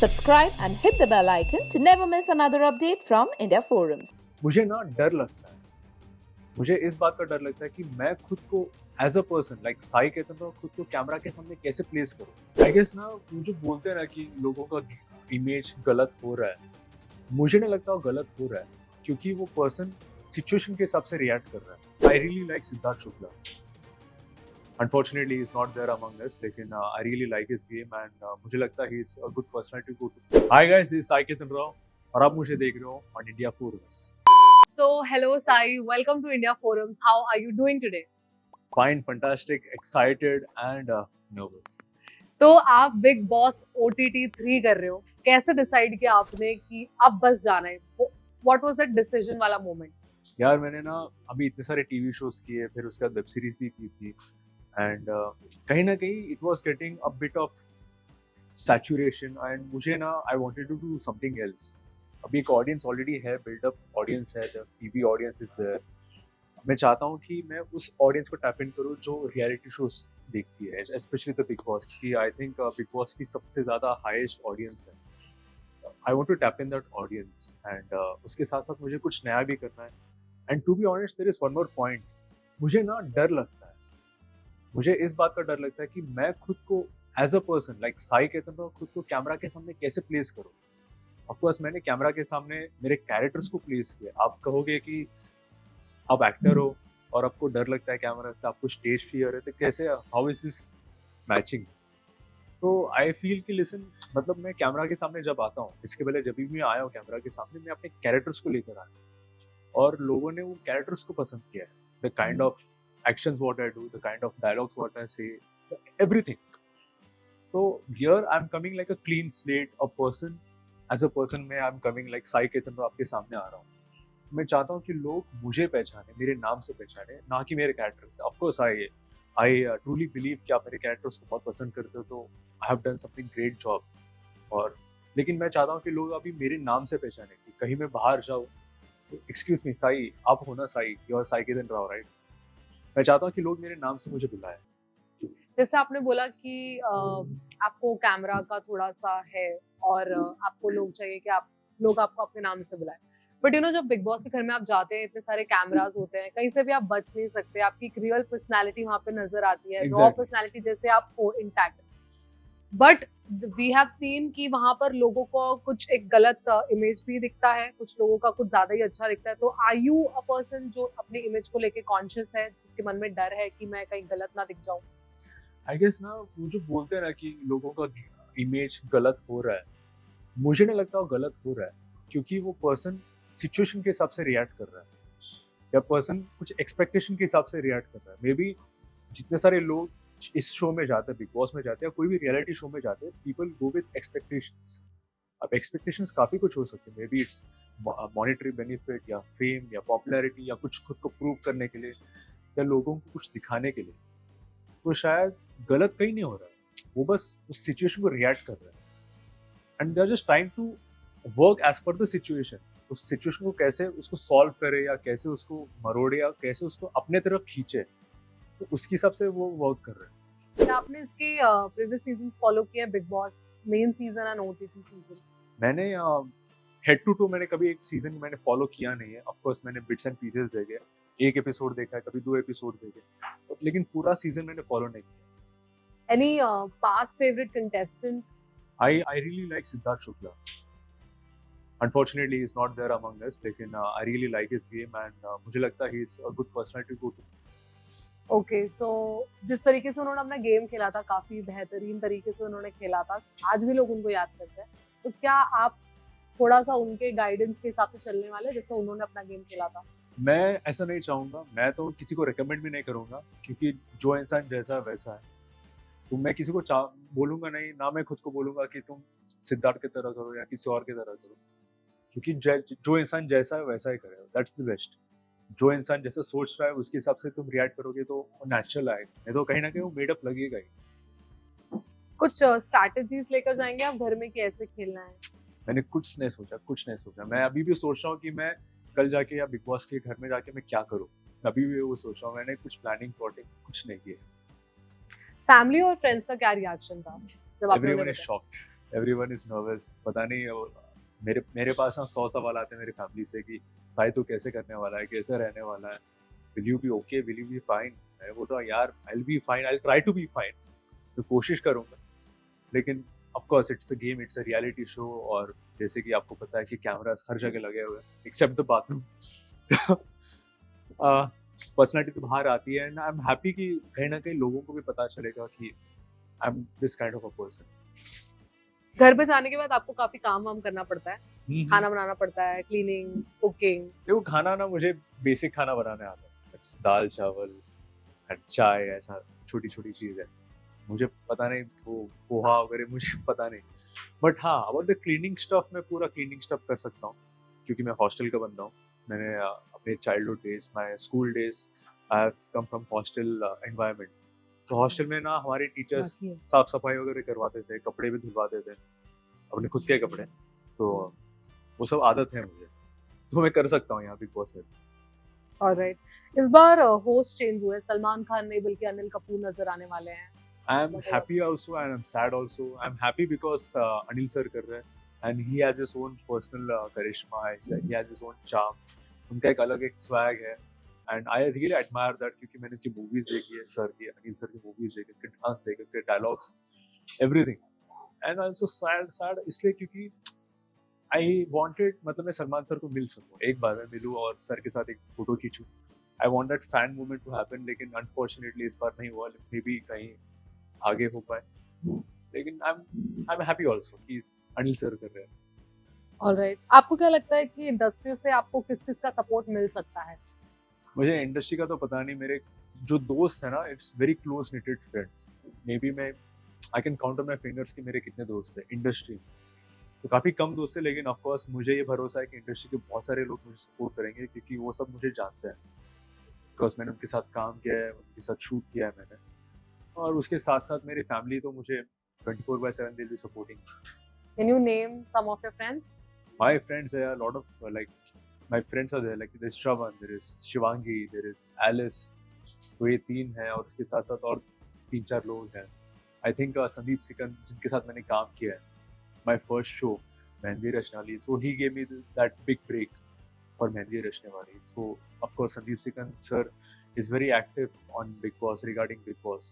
Subscribe and hit the bell icon to never miss another update from India Forums. मुझे ना डर लगता है, मुझे इस बात का डर लगता है कि मैं खुद को as a person like Sai कहते हैं तो खुद को कैमरा के सामने कैसे प्लेस करूँ। आई गेस ना वो जो बोलते हैं ना कि लोगों का इमेज गलत हो रहा है, मुझे नहीं लगता वो गलत हो रहा है क्योंकि वो पर्सन सिचुएशन के हिसाब से रिएक्ट कर रहा है। I really like Siddharth Shukla, unfortunately is not there among us, लेकिन I really like his game and मुझे लगता है he is a good personality to go to. Hi guys, this is Sai Ketan Rao और आप मुझे देख रहे हो on India Forums. So, hello Sai, welcome to India Forums. How are you doing today? Fine, fantastic, excited and nervous. तो आप big boss OTT 3 कर रहे हो, कैसे डिसाइड किया आपने कि अब बस जाना है? What was that decision वाला मोमेंट? यार मैंने ना अभी इतने सारे टीवी शोज किए, फिर उसके बाद वेब सीरीज भी की थी एंड कहीं ना कहीं it was getting a bit of saturation and मुझे ना I wanted to do something else. अभी एक ऑडियंस ऑलरेडी है, बिल्डअप ऑडियंस है, the TV audience is there. मैं चाहता हूँ कि मैं उस ऑडियंस को टैप इन करूँ जो रियलिटी शोज देखती है, स्पेशली द बिग बॉस की। आई थिंक बिग बॉस की सबसे ज़्यादा हाईएस्ट ऑडियंस है। I want to tap in that audience and उसके साथ साथ मुझे कुछ नया भी करना है। And to be honest, there is one more point. मुझे ना डर लगता है, मुझे इस बात का डर लगता है कि मैं खुद को as a person like Sai कहते हैं तो खुद को कैमरा के सामने कैसे प्लेस करूँ। ऑफकोर्स मैंने कैमरा के सामने मेरे कैरेक्टर्स को प्लेस किया। आप कहोगे कि आप एक्टर हो और आपको डर लगता है कैमरा से, आपको स्टेज फियर है, तो कैसे, हाउ इज दिस मैचिंग? तो आई फील कि लिसन, मतलब मैं कैमरा के सामने जब आता हूँ, इसके पहले जब भी मैं आया हूँ कैमरा के सामने, मैं अपने कैरेक्टर्स को लेकर आया और लोगों ने वो कैरेक्टर्स को पसंद किया है। The kind of actions what I do, the kind of dialogues what I say, everything. तो here I am coming like a clean slate, a person as a person में I am coming like Sai Ketan Rao आपके सामने आ रहा हूँ। मैं चाहता हूँ कि लोग मुझे पहचाने, मेरे नाम से पहचाने, ना कि मेरे कैरेक्टर से। ऑफकोर्स आई ट्रूली बिलीव कि आप मेरे कैरेक्टर्स को बहुत पसंद करते हो, तो I have done something great job. और लेकिन मैं चाहता हूँ कि लोग अभी मेरे नाम से पहचाने कि कहीं मैं बाहर जाऊँ तो एक्सक्यूज मी साई, आप हो ना Sai, you are Sai Ketan Rao right. मैं चाहता हूँ कि लोग मेरे नाम से मुझे बुलाएं। जैसे आपने बोला कि आपको कैमरा का थोड़ा सा है और आपको लोग चाहिए कि लोग आपको अपने नाम से बुलाएं। बट जब बिग बॉस के घर में आप जाते हैं, इतने सारे कैमरास होते हैं, कहीं से भी आप बच नहीं सकते। आपकी एक रियल पर्सनैलिटी वहाँ पे नजर आती है, रॉ पर्सनैलिटी जैसे आप हो intact. But we have seen कि वहां पर लोगों को कुछ एक गलत इमेज भी दिखता है, कुछ लोगों का कुछ ज्यादा ही अच्छा दिखता है। तो आर यू अ पर्सन जो अपने इमेज को लेके कॉन्शियस है, जिसके मन में डर है कि मैं कहीं गलत ना दिख जाऊं? आई गेस ना वो जो बोलते हैं ना कि लोगों का इमेज गलत हो रहा है, मुझे नहीं लगता वो गलत हो रहा है क्योंकि वो पर्सन सिचुएशन के हिसाब से रिएक्ट कर रहा है या पर्सन कुछ एक्सपेक्टेशन के हिसाब से रिएक्ट कर रहा है। मे बी जितने सारे लोग इस शो में जाते हैं, बिग बॉस में जाते हैं, कोई भी रियलिटी शो में जाते हैं, पीपल गो विद एक्सपेक्टेशंस। अब एक्सपेक्टेशंस काफ़ी कुछ हो सकते हैं। May be it's monetary benefit या फेम या पॉपुलैरिटी या कुछ खुद को प्रूव करने के लिए या लोगों को कुछ दिखाने के लिए। तो शायद गलत कहीं नहीं हो रहा है, वो बस उस सिचुएशन को रिएक्ट कर रहा है and they are just trying to work as per the situation. उस सिचुएशन को कैसे उसको सॉल्व करे या कैसे उसको मरोड़े या कैसे उसको अपने तरफ खींचे, तो उसके हिसाब से वो वर्क कर रहे हैं। क्या आपने इसके प्रीवियस सीजन्स फॉलो किए हैं, big boss main season and OTT season? मैंने हेड टू मैंने कभी एक सीजन मैंने फॉलो किया नहीं है। ऑफकोर्स मैंने बिट्स एंड पीसेस देखे, एक एपिसोड देखा है, कभी 2 एपिसोड देखे, लेकिन पूरा सीजन मैंने फॉलो नहीं किया। Any past favourite contestant? I really like Siddharth Shukla, unfortunately is not there among us, लेकिन I really like his game and मुझे लगता है he is a good personality to go to. Okay, so जिस तरीके से उन्होंने अपना गेम खेला था, काफी बेहतरीन तरीके से उन्होंने खेला था, आज भी लोग उनको याद करते हैं। तो क्या आप थोड़ा सा उनके गाइडेंस के हिसाब से चलने वाले, जैसे उन्होंने अपना गेम खेला था? मैं ऐसा नहीं चाहूँगा, मैं तो किसी को रिकमेंड भी नहीं करूँगा क्योंकि जो इंसान जैसा है वैसा है। तो मैं किसी को बोलूँगा नहीं, ना मैं खुद को बोलूँगा कि तुम सिद्धार्थ की तरह करो या किसी और की तरह करो, क्योंकि जो इंसान जैसा है वैसा ही करेगा, दैट्स द बेस्ट। जो इंसान जैसा सोच रहा है उसके हिसाब से तुम रिएक्ट करोगे तो नेचुरल आएगा, नहीं तो कहीं ना कहीं वो मेडअप लगेगा ही। कुछ स्ट्रैटेजीज लेकर जाएंगे आप घर में कि ऐसे खेलना है? मैंने कुछ नहीं सोचा। मैं अभी भी सोच रहा हूँ कि मैं कल जाके या बिग बॉस के घर में जाके मैं क्या करूँ। अभी भी वो सोच रहा हूँ, मैंने कुछ प्लानिंग प्लॉटिंग कुछ नहीं किया। फैमिली और फ्रेंड्स का क्या रिएक्शन था जब आपने? Everyone is shocked. Everyone is nervous. पता नहीं मेरे पास ना 100 सवाल आते हैं मेरी फैमिली से कि साई तो कैसे करने वाला है, कैसे रहने वाला है, will you be okay, will you be fine. मैं बोलता हूँ यार I will be fine, I try to be fine, तो कोशिश करूंगा। लेकिन of course it's a game, it's a reality show, और जैसे कि आपको पता है कि कैमरास हर जगह लगे हुए हैं एक्सेप्ट द बाथरूम। पर्सनालिटी तो बाहर आती है, एंड आई एम हैप्पी कि कहीं ना कहीं लोगों को भी पता चलेगा कि I am this kind of a person. घर पे जाने के बाद आपको काफी काम वाम करना पड़ता है, खाना बनाना पड़ता है, क्लीनिंग, कुकिंग। देखो खाना ना, मुझे बेसिक खाना बनाने आता है, It's दाल चावल एंड चाय, ऐसा छोटी छोटी चीज़ है। मुझे पता नहीं वो पोहा वगैरह मुझे पता नहीं, बट हाँ अबाउट द क्लीनिंग स्टफ मैं पूरा क्लीनिंग स्टफ कर सकता हूँ, क्योंकि मैं हॉस्टल का बंदा हूँ। मैंने अपने childhood days, my school days, I have come from hostel environment. तो हॉस्टल में ना हमारे टीचर्स साफ सफाई वगैरह करवाते थे, कपड़े भी धुलवाते थे, अपने खुद के कपड़े, तो वो सब आदत है मुझे, तो मैं कर सकता हूँ यहाँ बिग बॉस में। ऑलराइट, इस बार होस्ट चेंज हुए, सलमान खान नहीं बल्कि अनिल कपूर नजर आने वाले हैं। I am happy also and I'm sad also. I'm happy because Anil sir कर रहे हैं, and he has his own personal charisma, he has his oन charm. उनका एक अलग एक swag है, and I really admire that, क्योंकि मैंने उनकी movies देखी है, सर की, अनिल सर की movies देखी, उनके डांस देखे, उनके dialogues, everything. And also sad इसलिए क्योंकि I wanted, मतलब मैं सलमान सर को मिल सकूँ, एक बार मैं मिलूँ और सर के साथ एक photo खींचूँ। I want that fan moment to happen, लेकिन unfortunately इस बार नहीं हुआ, मे बी कहीं आगे हो पाए। लेकिन आई एम हैप्पी आल्सो कि अनिल सर कर रहे हैं। ऑलराइट, आपको क्या लगता है कि इंडस्ट्री से आपको किस किस का सपोर्ट मिल सकता है? मुझे इंडस्ट्री का तो पता नहीं, मेरे जो दोस्त है ना, it's very close knitted friends. Maybe मैं I can count on my fingers कि मेरे कितने दोस्त हैं इंडस्ट्री में, तो काफ़ी कम दोस्त है, लेकिन ऑफकोर्स मुझे ये भरोसा है कि इंडस्ट्री के बहुत सारे लोग मुझे सपोर्ट करेंगे, क्योंकि वो सब मुझे जानते हैं, बिकॉज मैंने उनके साथ काम किया है, उनके साथ शूट किया है मैंने, और उसके साथ साथ मेरी फैमिली तो मुझे 24/7 they'll be supporting. Can you name some of your friends? My friends, there are a lot of my friends are there, like there's Shravan, there is Shivangi, there is Alice, तो ये 3 हैं, और उसके साथ साथ और 3-4 लोग हैं। I think संदीप सिकंद, जिनके साथ मैंने काम किया है, my first show mehndi रचनाली, so he gave me that big break for mehndi रचनेवाली. So of course Sandeep Sikand sir is very active on Big Boss, regarding Big Boss,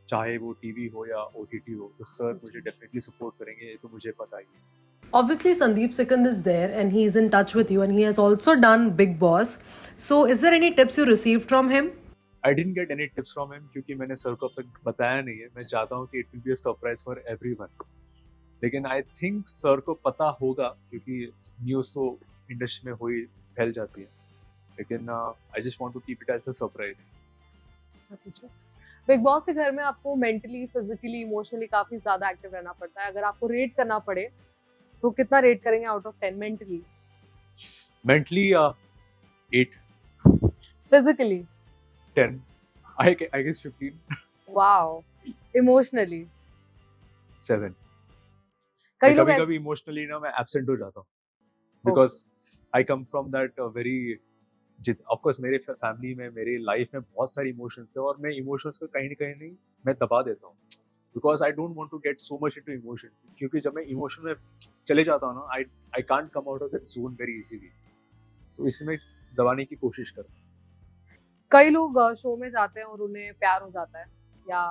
चाहे वो टीवी हो या ओटीटी हो, तो सर मुझे डेफिनेटली सपोर्ट करेंगे, ये तो मुझे पता ही है। Obviously, Sandeep Sikand is there and he is in touch with you and he has also done Big Boss. So, is there any tips you received from him? I didn't get any tips from him, क्योंकि मैंने sir को अब तक बताया नहीं है। मैं चाहता हूँ कि it will be a surprise for everyone, लेकिन आई थिंक सर को पता होगा, क्योंकि न्यूज़ तो इंडस्ट्री में हो ही फैल जाती है, लेकिन I just want to keep it as a surprise. Bigg Boss के घर में आपको मेंटली, फिजिकली, इमोशनली काफी ज्यादा एक्टिव रहना पड़ता है। अगर आपको रेट करना पड़े तो कितना रेट करेंगे out of 10 mentally? Mentally 8, physically 10, I guess 15, wow, emotionally 7। कई लोग कभी इमोशनली ना मैं एब्सेंट हो जाता हूँ, because I come from that very, of course मेरे फैमिली में, मेरी लाइफ में बहुत सारी इमोशंस है, और मैं इमोशंस को कहीं नहीं मैं दबा देता हूँ, because I don't want to get so much into emotion, क्योंकि जब मैं इमोशन में चले जाता हूँ ना, I can't come out of that zone very easily, तो इसमें दबाने की कोशिश करता हूँ। कई लोग शो में जाते हैं और उन्हें प्यार हो जाता है, या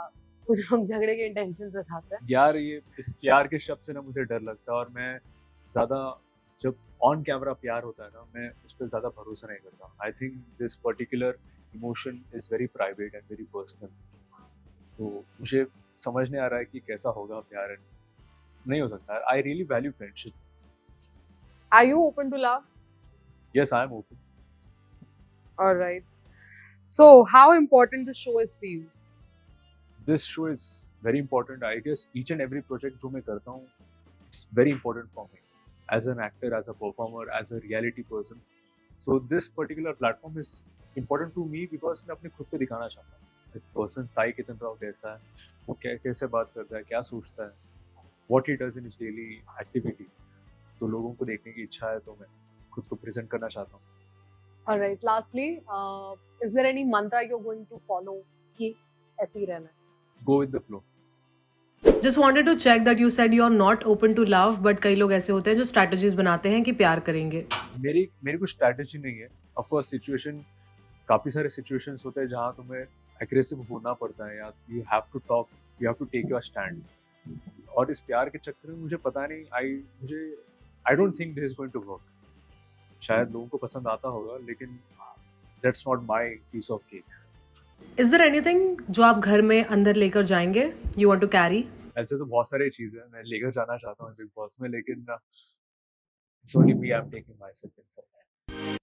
कुछ लोग झगड़े के इंटेंशन से जाते हैं। यार ये इस प्यार के शब्द से ना मुझे डर लगता है, और मैं ज़्यादा, जब ऑन कैमरा प्यार होता है ना, मैं उस पर ज़्यादा भरोसा नहीं करता। I think this particular emotion is very private and very personal, तो मुझे समझ नहीं आ रहा है कि कैसा होगा प्यार, नहीं हो सकता। I really value friendship. Are you open to love? Yes, I am open. Alright, so how important the show is for you? This show is very important. I guess each and every project जो मैं करता हूँ, it's very important for me, as an actor, as a performer, as a reality person. So this particular platform is important to me because मैं अपने खुद को दिखाना चाहता हूँ। This person साई कितन राव कैसा है, वो कैसे बात करता है, क्या सोचता है, what he does in his daily activity, तो लोगों को देखने की इच्छा है, तो मैं खुद को प्रेजेंट करना चाहता हूँ। Alright, lastly, is there any mantra you're going to follow कि ऐसे ही रहना है? Go with the flow. Just wanted to check that you said you're not open to love, but कई लोग ऐसे होते हैं जो strategies बनाते हैं कि प्यार करेंगे. मेरी कुछ स्ट्रैटेजी नहीं है. ऑफ कोर्स सिचुएशन, काफ़ी सारे सिचुएशंस होते हैं जहाँ तुम्हें एग्रेसिव होना पड़ता है, या you have to talk, you have to take your stand. और इस प्यार के चक्कर में मुझे पता नहीं, I don't think this is going to work. शायद लोगों को पसंद आता होगा, लेकिन that's not my piece of cake. Is there anything जो आप घर में अंदर लेकर जाएंगे? You want to carry? ऐसे तो बहुत सारी चीज़ें मैं लेकर जाना चाहता हूँ बिग बॉस में, लेकिन it's only me, I am taking my self inside.